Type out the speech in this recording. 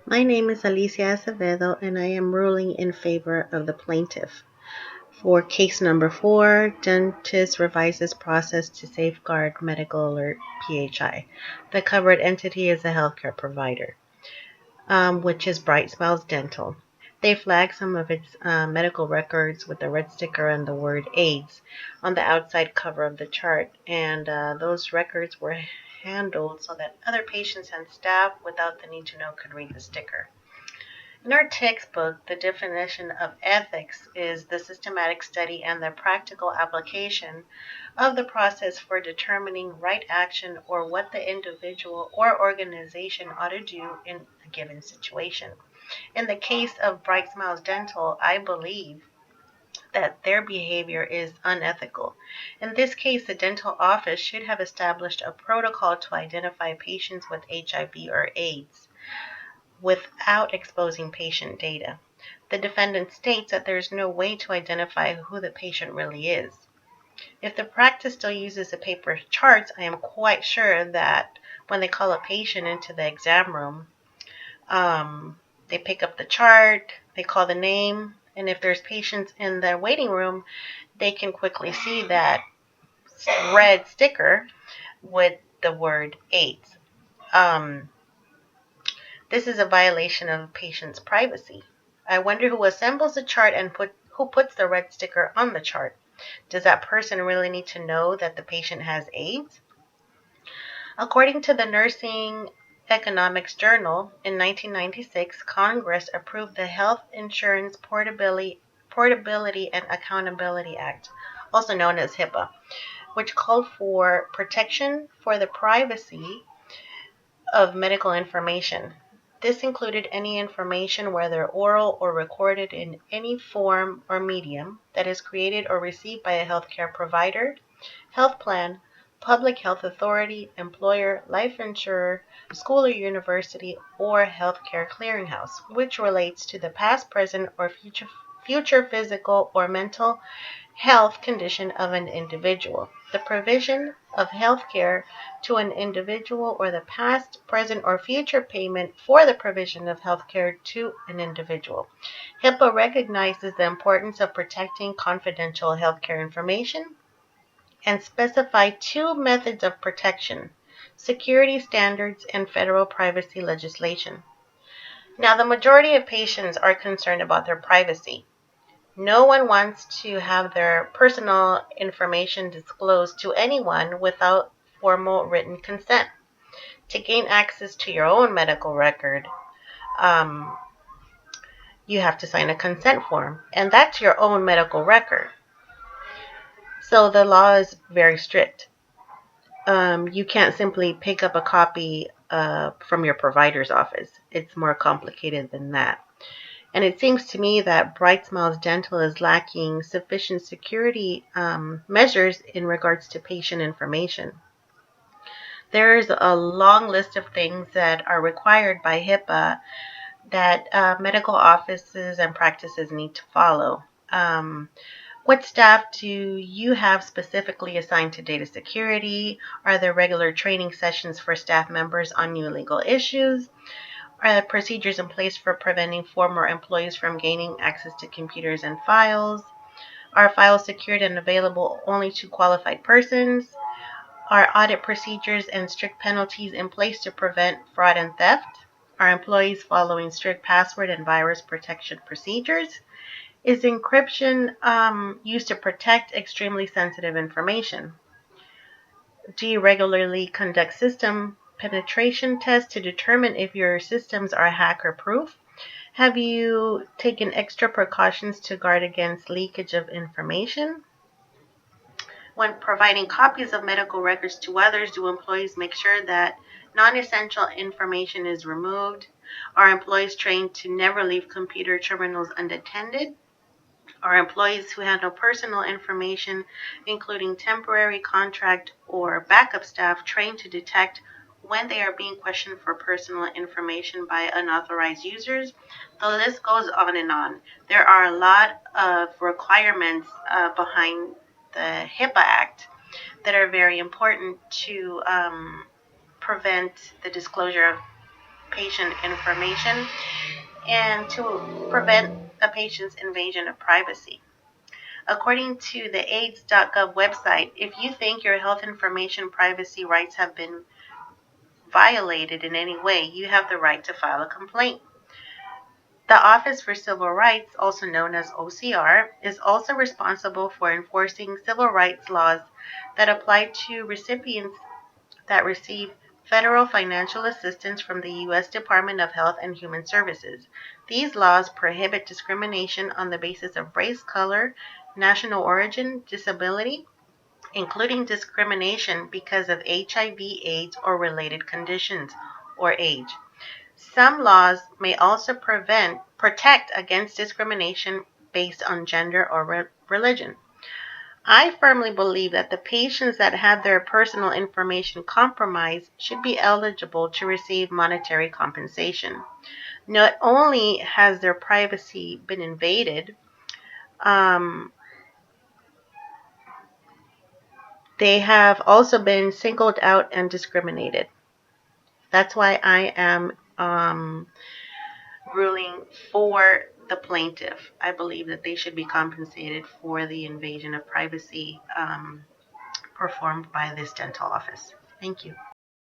My name is Alicia Acevedo, and I am ruling in favor of the plaintiff. For case number 4, dentist revises process to safeguard medical alert PHI. The covered entity is a healthcare provider, which is Bright Smiles Dental. They flag some of its medical records with the red sticker and the word AIDS on the outside cover of the chart, and those records were handled so that other patients and staff without the need to know could read the sticker. In our textbook, the definition of ethics is the systematic study and the practical application of the process for determining right action or what the individual or organization ought to do in a given situation. In the case of Bright Smiles Dental, I believe that their behavior is unethical. In this case, the dental office should have established a protocol to identify patients with HIV or AIDS without exposing patient data. The defendant states that there is no way to identify who the patient really is. If the practice still uses the paper charts, I am quite sure that when they call a patient into the exam room, they pick up the chart, they call the name, and if there's patients in the waiting room, they can quickly see that red sticker with the word AIDS. This is a violation of patient's privacy. I wonder who assembles the chart and who puts the red sticker on the chart. Does that person really need to know that the patient has AIDS? According to the Nursing Economics Journal, in 1996, Congress approved the Health Insurance Portability and Accountability Act, also known as HIPAA, which called for protection for the privacy of medical information. This included any information, whether oral or recorded in any form or medium, that is created or received by a healthcare provider, health plan, public health authority, employer, life insurer, school or university, or healthcare clearinghouse, which relates to the past, present, or future physical or mental health condition of an individual. The provision of health care to an individual or the past, present, or future payment for the provision of health care to an individual. HIPAA recognizes the importance of protecting confidential healthcare information and specify two methods of protection: security standards and federal privacy legislation. Now, the majority of patients are concerned about their privacy. No one wants to have their personal information disclosed to anyone without formal written consent. To gain access to your own medical record, um, you have to sign a consent form, and that's your own medical record. So the law is very strict. You can't simply pick up a copy from your provider's office. It's more complicated than that. And it seems to me that Bright Smiles Dental is lacking sufficient security measures in regards to patient information. There's a long list of things that are required by HIPAA that medical offices and practices need to follow. What staff do you have specifically assigned to data security? Are there regular training sessions for staff members on new legal issues? Are there procedures in place for preventing former employees from gaining access to computers and files? Are files secured and available only to qualified persons? Are audit procedures and strict penalties in place to prevent fraud and theft? Are employees following strict password and virus protection procedures? Is encryption used to protect extremely sensitive information? Do you regularly conduct system penetration tests to determine if your systems are hacker-proof? Have you taken extra precautions to guard against leakage of information? When providing copies of medical records to others, do employees make sure that non-essential information is removed? Are employees trained to never leave computer terminals unattended? Are employees who handle personal information, including temporary, contract, or backup staff, trained to detect when they are being questioned for personal information by unauthorized users? The list goes on and on. There are a lot of requirements behind the HIPAA Act that are very important to prevent the disclosure of patient information and to prevent a patient's invasion of privacy. According to the AIDS.gov website, if you think your health information privacy rights have been violated in any way, you have the right to file a complaint. The Office for Civil Rights, also known as OCR, is also responsible for enforcing civil rights laws that apply to recipients that receive federal financial assistance from the U.S. Department of Health and Human Services. These laws prohibit discrimination on the basis of race, color, national origin, disability, including discrimination because of HIV/AIDS or related conditions, or age. Some laws may also protect against discrimination based on gender or religion. I firmly believe that the patients that have their personal information compromised should be eligible to receive monetary compensation. Not only has their privacy been invaded, they have also been singled out and discriminated. That's why I am ruling for the plaintiff. I believe that they should be compensated for the invasion of privacy performed by this dental office. Thank you.